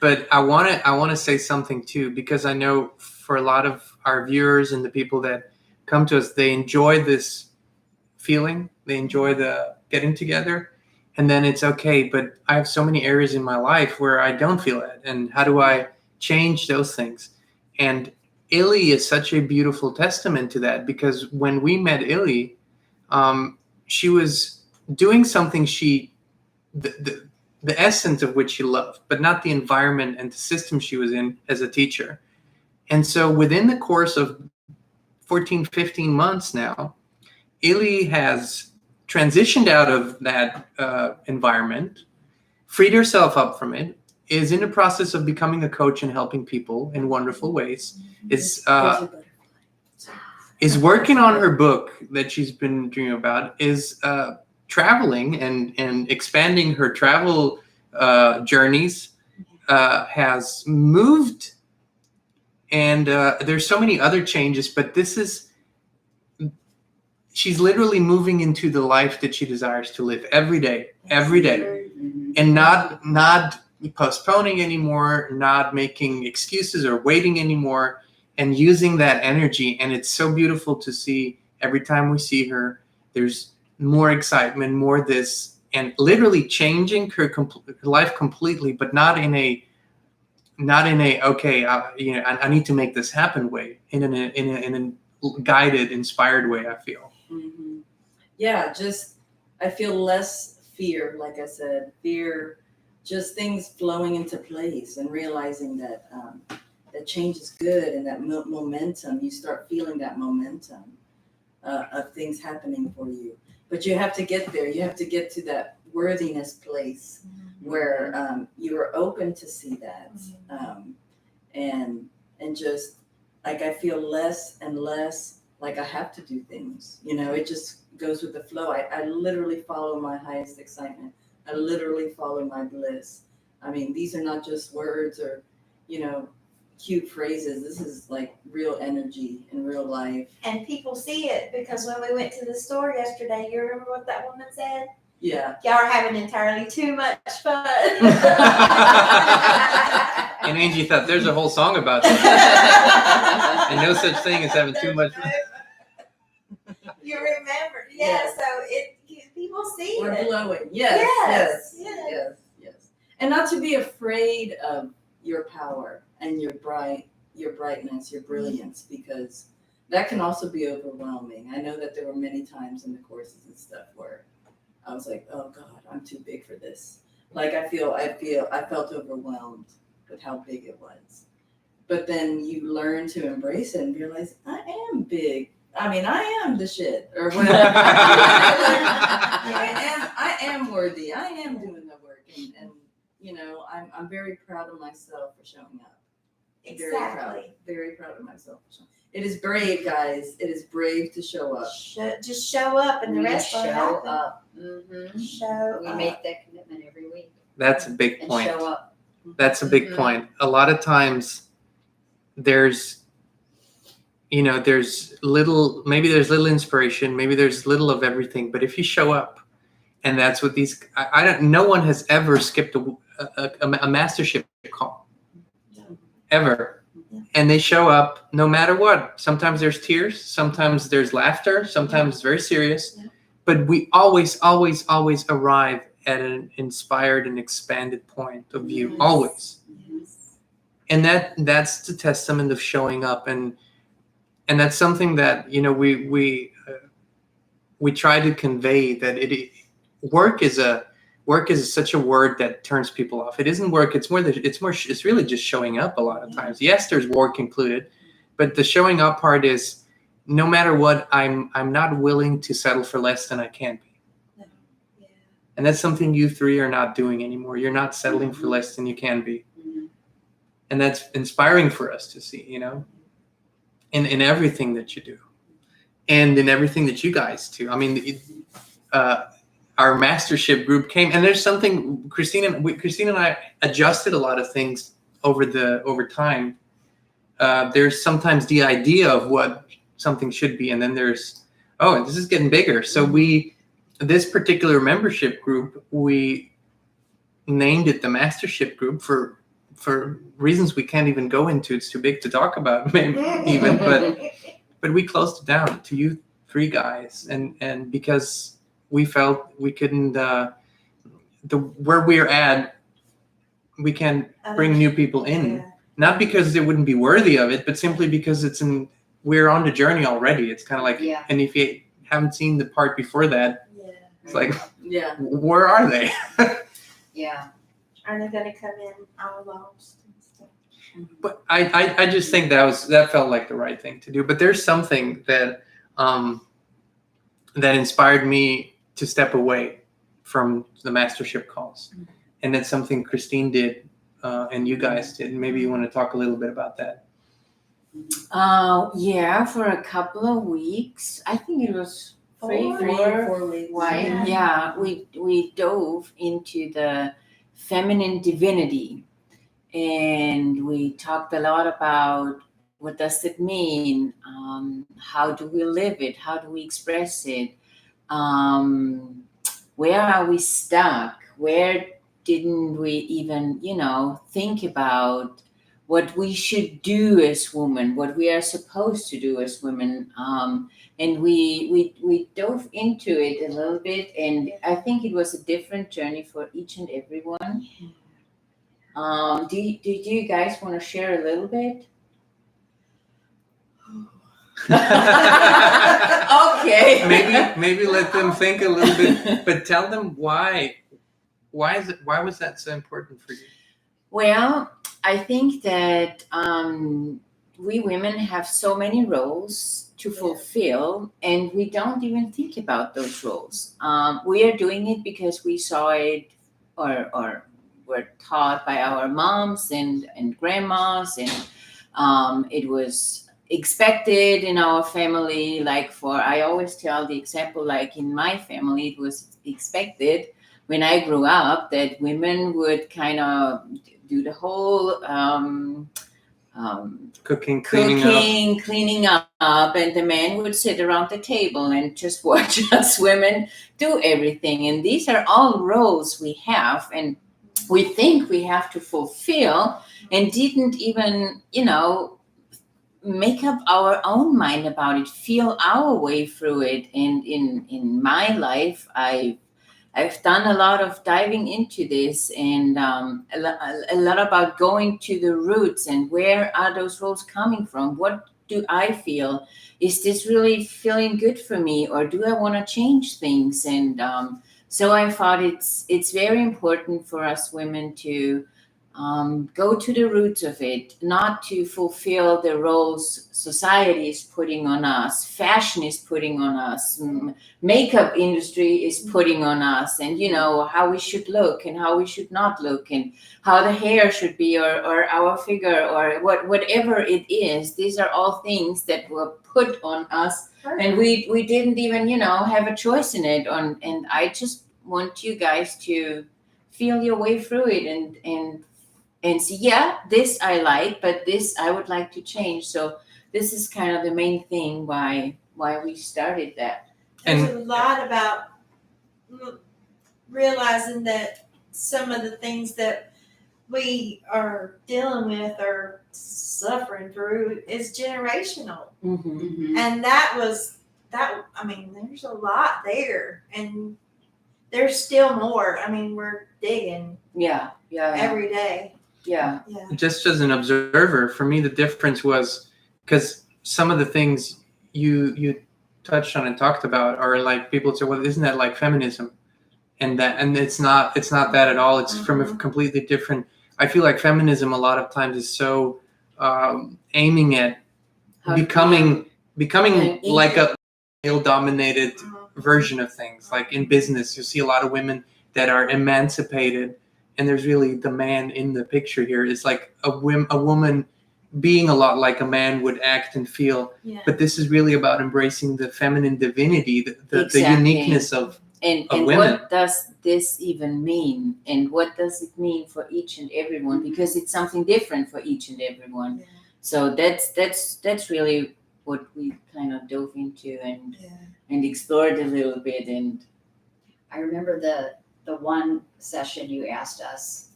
But I want to say something too, because I know for a lot of our viewers and the people that come to us, they enjoy this feeling. They enjoy the getting together, and then it's okay. But I have so many areas in my life where I don't feel it, and how do I change those things? And Illy is such a beautiful testament to that, because when we met Illy, she was doing something the essence of which she loved, but not the environment and the system she was in as a teacher. And so within the course of 14, 15 months now, Illy has transitioned out of that environment, freed herself up from it, is in the process of becoming a coach and helping people in wonderful ways, is working on her book that she's been dreaming about, is traveling and expanding her travel journeys, has moved, and there's so many other changes, but she's literally moving into the life that she desires to live every day, and not postponing anymore, not making excuses or waiting anymore, and using that energy. And it's so beautiful to see every time we see her, there's more excitement, more this, and literally changing her life completely, but not in a okay, I need to make this happen way, in a guided, inspired way. I feel. Mm-hmm. Yeah, just I feel less fear, like I said, just things flowing into place and realizing that that change is good, and that momentum, you start feeling that momentum of things happening for you. But you have to get there. You have to get to that worthiness place where you are open to see that, and just like I feel less and less like I have to do things. You know, it just goes with the flow. I literally follow my highest excitement. I literally follow my bliss. I mean, these are not just words or, you know, cute phrases. This is like real energy in real life. And people see it, because when we went to the store yesterday, you remember what that woman said? Yeah. Y'all are having entirely too much fun. And Angie thought there's a whole song about that. And no such thing as having too much fun. You remember, yeah. So people see We're it. glowing. Yes. And not to be afraid of your power and your brightness, your brilliance, because that can also be overwhelming. I know that there were many times in the courses and stuff where I was like, oh God, I'm too big for this. Like I felt overwhelmed with how big it was. But then you learn to embrace it and realize I am big. I mean, I am the shit, or whatever. I am worthy. I am doing the work, and you know, I'm very proud of myself for showing up. Exactly. Very proud of myself for showing up. It is brave, guys. It is brave to show up. Just show up, and the rest will show happen. up. Mm-hmm. Show We up. make that commitment every week. That's a big And point. show up. That's a big point. A lot of times there's little inspiration, maybe there's little of everything, but if you show up, and that's what no one has ever skipped a mastership call, ever. And they show up no matter what. Sometimes there's tears, sometimes there's laughter, sometimes it's very serious, but we always arrive at an inspired and expanded point of view, always. And that's the testament of showing up, and that's something that, you know, we try to convey, that work is such a word that turns people off. It isn't work. It's really just showing up a lot of times. Yes, there's work included, but the showing up part is no matter what, I'm not willing to settle for less than I can be. Yeah. And that's something you three are not doing anymore. You're not settling for less than you can be. And that's inspiring for us to see, you know, in everything that you do and in everything that you guys do. I mean, our mastership group came, and there's something Kristin and I adjusted a lot of things over time. There's sometimes the idea of what something should be, and then there's, oh, this is getting bigger. So this particular membership group, we named it the mastership group for reasons we can't even go into. It's too big to talk about, maybe even, but we closed it down to you three guys, and because we felt we couldn't, where we're at, we can bring new people in, Yeah. not because they wouldn't be worthy of it, but simply because we're on the journey already. It's kind of like, Yeah. and if you haven't seen the part before that, Yeah. it's like, Yeah. where are they? Yeah. Are they going to come in all lost and stuff? But I just think that felt like the right thing to do. But there's something that that inspired me to step away from the mastership calls, and that's something Kristin did, and you guys did. Maybe you want to talk a little bit about that. Yeah, for a couple of weeks. I think it was 3 or 4 weeks. Why? Yeah, we dove into the feminine divinity, and we talked a lot about what does it mean, how do we live it, how do we express it, where are we stuck, where didn't we even, think about what we should do as women, what we are supposed to do as women. And we dove into it a little bit, and I think it was a different journey for each and every one. Do you guys want to share a little bit? Okay. maybe let them think a little bit, but tell them why was that so important for you? Well, I think that we women have so many roles to fulfill, and we don't even think about those roles. We are doing it because we saw it or were taught by our moms and grandmas, and it was expected in our family. I always tell the example, like in my family, it was expected when I grew up that women would kind of do the whole Cooking, cleaning up, and the men would sit around the table and just watch us women do everything. And these are all roles we have, and we think we have to fulfill, and didn't even, make up our own mind about it, feel our way through it. And in my life, I've done a lot of diving into this, and a lot about going to the roots and where are those roles coming from? What do I feel? Is this really feeling good for me, or do I want to change things? And so I thought it's very important for us women to go to the roots of it, not to fulfill the roles society is putting on us, fashion is putting on us, makeup industry is putting on us, and how we should look and how we should not look, and how the hair should be, or our figure, or whatever it is. These are all things that were put on us, and we didn't even have a choice in it. And I just want you guys to feel your way through it, and see, yeah, this I like, but this I would like to change. So this is kind of the main thing why we started that. There's a lot about realizing that some of the things that we are dealing with or suffering through is generational. Mm-hmm. And there's a lot there, and there's still more. We're digging Yeah. every day. Yeah. Just as an observer, for me, the difference was because some of the things you touched on and talked about are like, people say, well, isn't that like feminism? and it's not that at all. It's from a completely different. I feel like feminism a lot of times is so aiming at becoming like a male-dominated version of things. Like in business, you see a lot of women that are emancipated, and there's really the man in the picture here. It's like a woman being a lot like a man would act and feel. Yeah. But this is really about embracing the feminine divinity, the uniqueness of and women. What does this even mean? And what does it mean for each and everyone? Because it's something different for each and everyone. Yeah. So that's really what we kind of dove into and explored a little bit. And I remember the one session you asked us,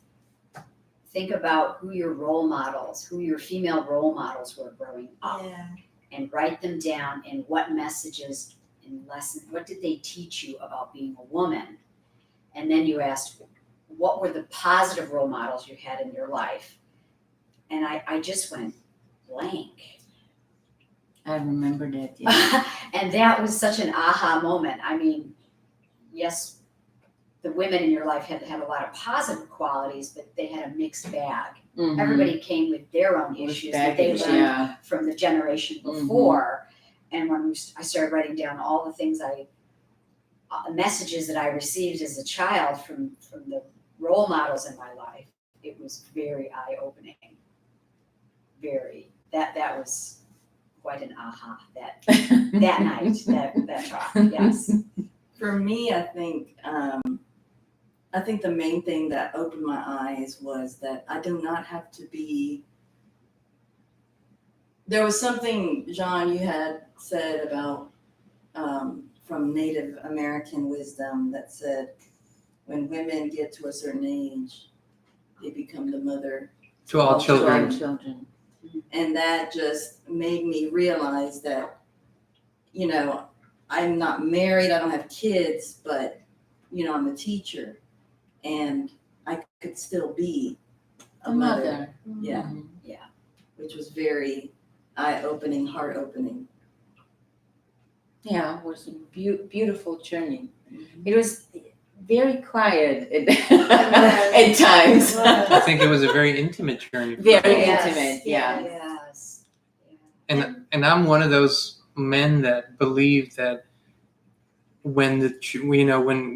think about who your female role models were growing up, and write them down, and what messages and lessons, what did they teach you about being a woman? And then you asked, what were the positive role models you had in your life? And I just went blank. I remember that. Yeah. And that was such an aha moment. I mean, yes, the women in your life had to have a lot of positive qualities, but they had a mixed bag. Mhm. Everybody came with their own issues that they Baggage, learned from the generation before. And when I started writing down all the things messages that I received as a child from the role models in my life, it was very eye-opening. That was quite an aha that night, that talk, yes. For me, I think the main thing that opened my eyes was that I do not have to be. There was something, Jean, you had said about from Native American wisdom that said when women get to a certain age, they become the mother to all children. And that just made me realize that, I'm not married, I don't have kids, but, I'm a teacher, and I could still be a mother. Yeah. Mhm. Which was very eye-opening, heart-opening. Yeah, it was a beautiful journey. It was very quiet at times. I think it was a very intimate journey. Very Yes. intimate, yeah. Yes. And I'm one of those men that believe that when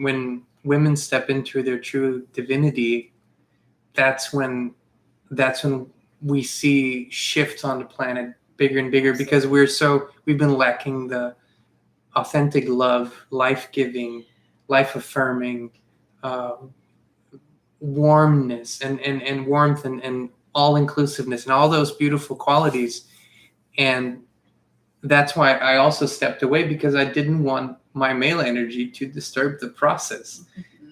when women step into their true divinity, that's when we see shifts on the planet bigger and bigger, because we've been lacking the authentic love, life-giving, life-affirming, warmness and warmth and all-inclusiveness and all those beautiful qualities. And that's why I also stepped away, because I didn't want my male energy to disturb the process.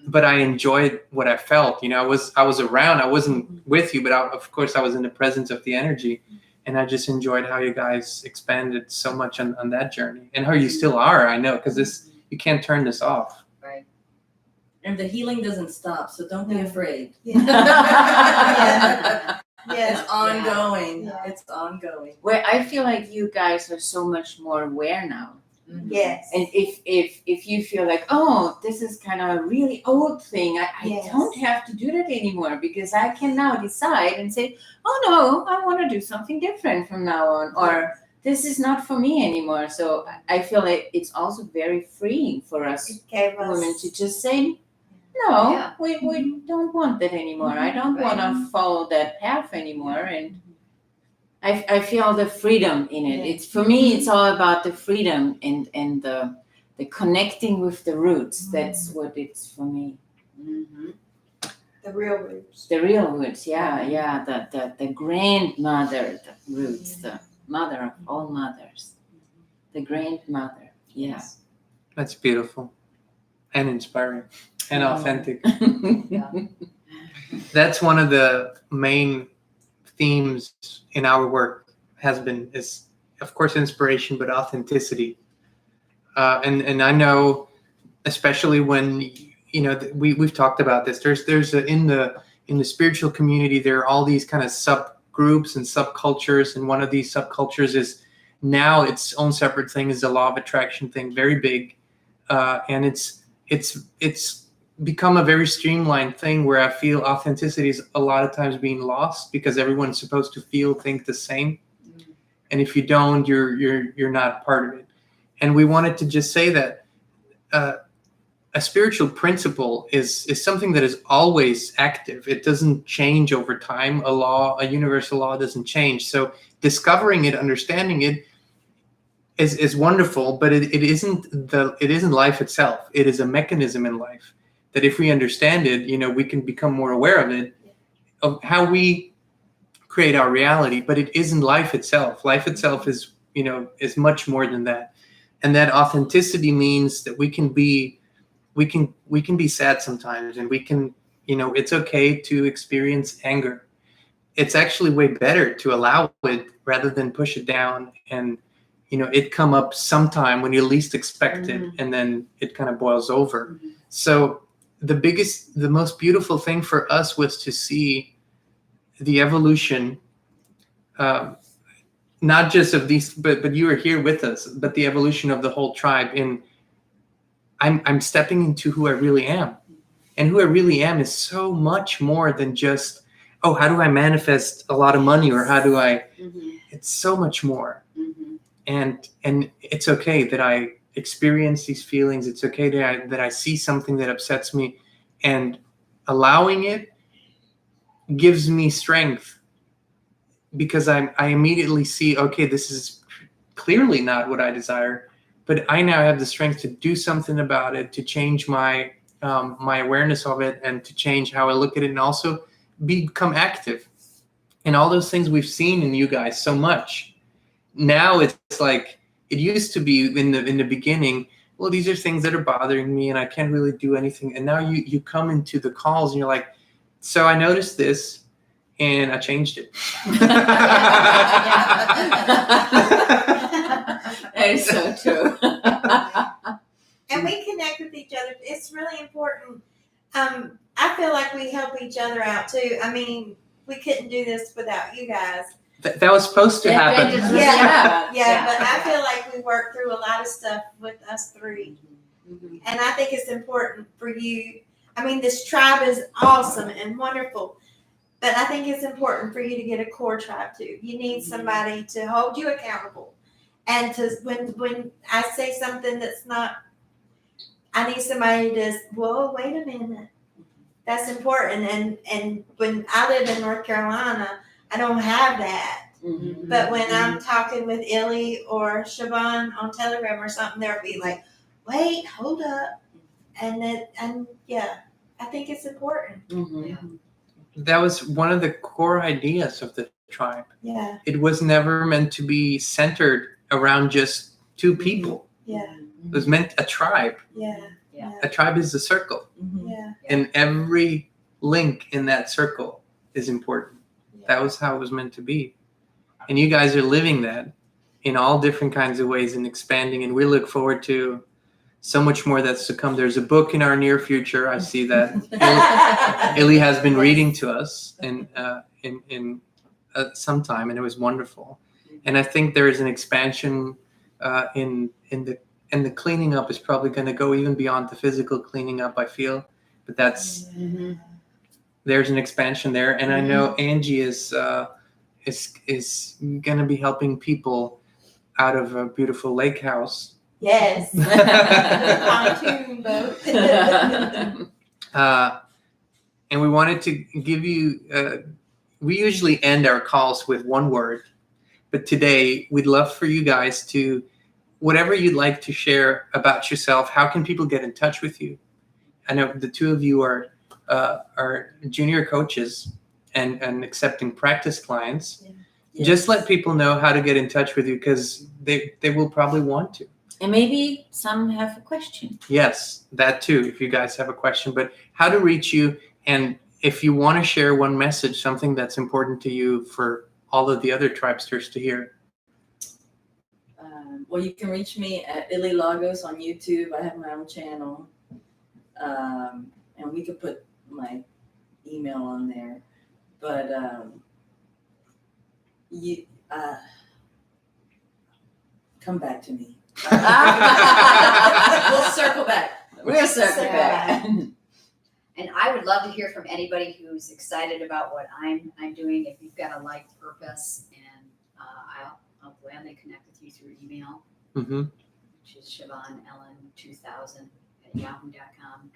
But I enjoyed what I felt. I was around. I wasn't with you, but of course I was in the presence of the energy. And I just enjoyed how you guys expanded so much on that journey, and how you still are. I know, because you can't turn this off. Right. And the healing doesn't stop, so don't be afraid. Yes. It's ongoing. Yeah. It's ongoing. Where I feel like you guys are so much more aware now. Yes. And if you feel like, oh, this is kind of a really old thing, I Yes. don't have to do that anymore, because I can now decide and say, oh no, I want to do something different from now on, or this is not for me anymore. So I feel like it's also very freeing for us It gave women us to just say, no, Yeah. we don't want that anymore. I don't Right. want to follow that path anymore. And I feel the freedom in it. Yeah. It's for me, it's all about the freedom and the connecting with the roots. That's what it's for me. Mm-hmm. the real roots. The real roots, yeah. The grandmother, the roots, the mother of all mothers. The grandmother, yeah. That's beautiful and inspiring and authentic. Yeah. That's one of the main themes in our work is of course inspiration, but authenticity. And I know, especially when we've talked about this. There's in the spiritual community, there are all these kind of subgroups and subcultures, and one of these subcultures is now its own separate thing, is the law of attraction thing, very big, and it's become a very streamlined thing where I feel authenticity is a lot of times being lost because everyone's supposed to think the same. And if you don't, you're not part of it. And we wanted to just say that a spiritual principle is something that is always active. It doesn't change over time. A universal law doesn't change. So discovering it, understanding it is wonderful, but it isn't life itself. It is a mechanism in life that if we understand it, we can become more aware of it, of how we create our reality. But it isn't life itself. Life itself is much more than that. And that authenticity means that we can be sad sometimes, and we can, it's okay to experience anger. It's actually way better to allow it rather than push it down and, it come up sometime when you least expect it, and then it kind of boils over. So the most beautiful thing for us was to see the evolution, not just of these, but you were here with us, but the evolution of the whole tribe. In I'm stepping into who I really am, and who I really am is so much more than just, oh, how do I manifest a lot of money, or how do I? It's so much more. And it's okay that I experience these feelings. It's okay that I see something that upsets me, and allowing it gives me strength, because I immediately see, okay, this is clearly not what I desire, but I now have the strength to do something about it, to change my awareness of it, and to change how I look at it, and also become active. And all those things we've seen in you guys so much. Now it's like, it used to be in the beginning, well, these are things that are bothering me and I can't really do anything. And now you come into the calls and you're like, so I noticed this and I changed it. That is so true. And we connect with each other. It's really important. I feel like we help each other out too. I mean, we couldn't do this without you guys. That was supposed to happen. Yeah, but I feel like we work through a lot of stuff with us three. And I think it's important for you. I mean, this tribe is awesome and wonderful, but I think it's important for you to get a core tribe too. You need somebody to hold you accountable. And to when I say something that's not, I need somebody to, whoa, wait a minute. That's important. And when I live in North Carolina, I don't have that. But when I'm talking with Illy or Siobhan on Telegram or something, they'll be like, wait, hold up. And yeah, I think it's important. That was one of the core ideas of the tribe. Yeah. It was never meant to be centered around just two people. Yeah. It was meant a tribe. Yeah. A tribe is a circle. Yeah. And every link in that circle is important. That was how it was meant to be. And you guys are living that in all different kinds of ways and expanding. And we look forward to so much more that's to come. There's a book in our near future. I see that Illy has been reading to us in some time, and it was wonderful. And I think there is an expansion in the cleaning up is probably going to go even beyond the physical cleaning up, I feel. But that's there's an expansion there, and I know Angie is going to be helping people out of a beautiful lake house. Yes. Pontoon boat. And we wanted to give you, we usually end our calls with one word, but today we'd love for you guys to, whatever you'd like to share about yourself. How can people get in touch with you? I know the two of you are junior coaches and accepting practice clients. Yes. Just let people know how to get in touch with you, because they will probably want to. And maybe some have a question. Yes, that too, if you guys have a question. But how to reach you, and if you want to share one message, something that's important to you for all of the other tribesters to hear. Well, you can reach me at Illy Lagos on YouTube. I have my own channel. And we could put my email on there. But you come back to me. We'll circle back. We'll circle back. And I would love to hear from anybody who's excited about what I'm doing. If you've got a life purpose, and I'll gladly connect with you through email, Mm-hmm. which is ShavonEllen2000@yahoo.com.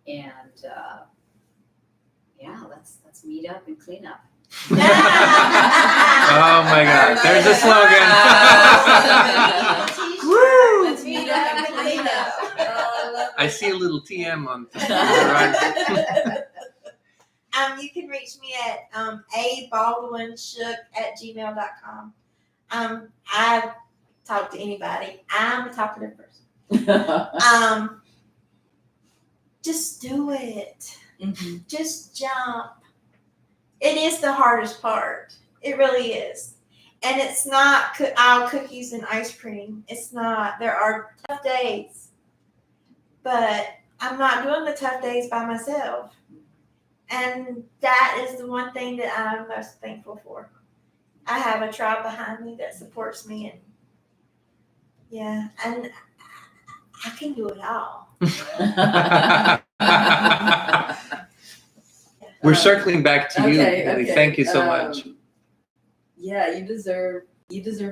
And yeah, let's meet up and clean up. Oh my God! There's a slogan. Woo! Let's meet up and clean up. I see a little TM on the horizon. You can reach me at abaldwinshook@gmail.com. I talk to anybody. I'm a talkative person. Just do it. Mhm. Just jump. It is the hardest part. It really is. And it's not all cookies and ice cream. It's not. There are tough days. But I'm not doing the tough days by myself. And that is the one thing that I'm most thankful for. I have a tribe behind me that supports me, and yeah, and I can do it all. We're circling back to you, Okay, Lily. okay. Thank you so much. Yeah, you deserve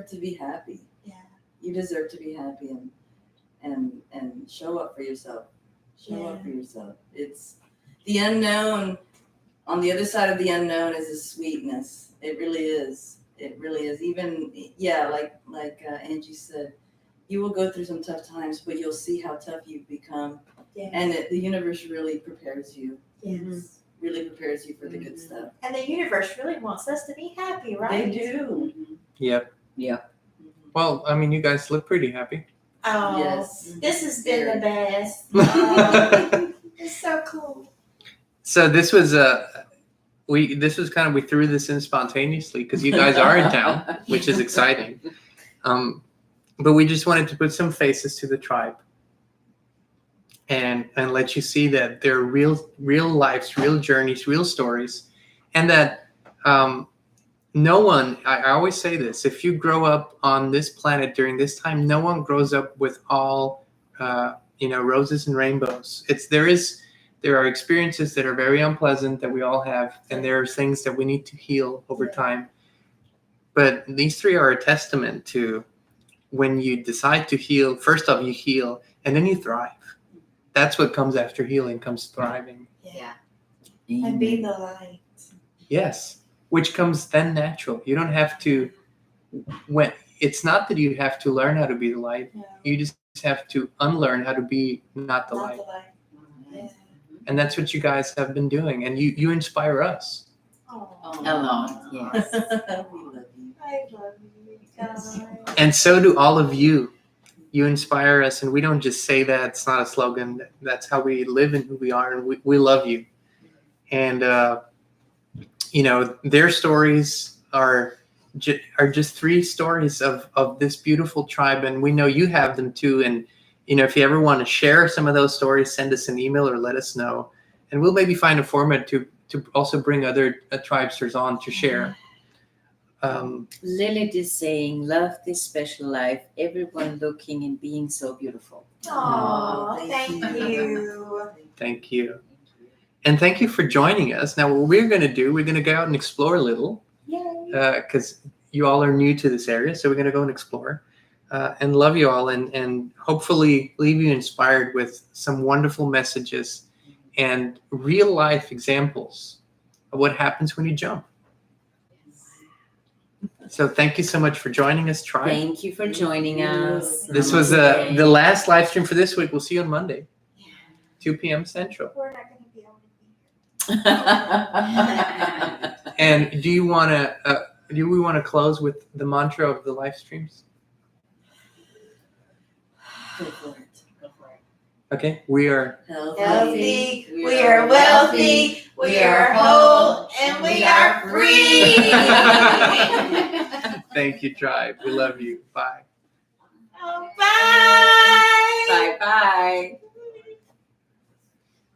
to be happy. Yeah. You deserve to be happy and show up for yourself. Show up for yourself. It's the unknown. On the other side of the unknown is a sweetness. It really is. It really is. Even like Angie said, you will go through some tough times, but you'll see how tough you've become. Yeah. And the universe really prepares you. Yes. Really prepares you for the good stuff. And the universe really wants us to be happy, right? They do. Yep. Well, I mean, you guys look pretty happy. Oh, Yes. this has been the best. It's so cool. So this was we threw this in spontaneously because you guys are in town, which is exciting. But we just wanted to put some faces to the tribe and let you see that there are real lives, real journeys, real stories, and that no one, I always say this, if you grow up on this planet during this time, no one grows up with all roses and rainbows. There are experiences that are very unpleasant that we all have, and there are things that we need to heal over time. But these three are a testament to when you decide to heal, first off, you heal, and then you thrive. That's what comes after healing, comes thriving. Yeah. And be the light. Yes, which comes then natural. You don't have to, it's not that you have to learn how to be the light. No. You just have to unlearn how to be not the Not light. the light. Yeah. And that's what you guys have been doing. And you inspire us. Oh, A lot, yes. We love you. I love you guys. And so do all of you. You inspire us. And we don't just say that. It's not a slogan. That's how we live and who we are. And we love you. And, their stories are just three stories of this beautiful tribe. And we know you have them too. And, if you ever want to share some of those stories, send us an email or let us know. And we'll maybe find a format to also bring other tribesters on to share. Lilith is saying, love this special life, everyone looking and being so beautiful. Oh, thank you. you. Thank you. And thank you for joining us. Now, what we're going to do, we're going to go out and explore a little Yay. because you all are new to this area. So we're going to go and explore and love you all and hopefully leave you inspired with some wonderful messages and real life examples of what happens when you jump. So thank you so much for joining us, Tribe. Thank you for joining us. This was the last live stream for this week. We'll see you on Monday, 2 p.m. Central. We're not going to be able to be here. And do we want to close with the mantra of the live streams? Go for it. Okay, we are Healthy, we are wealthy, we are whole, and we are free. Thank you, Tribe. We love you. Bye. Oh, bye. Bye-bye.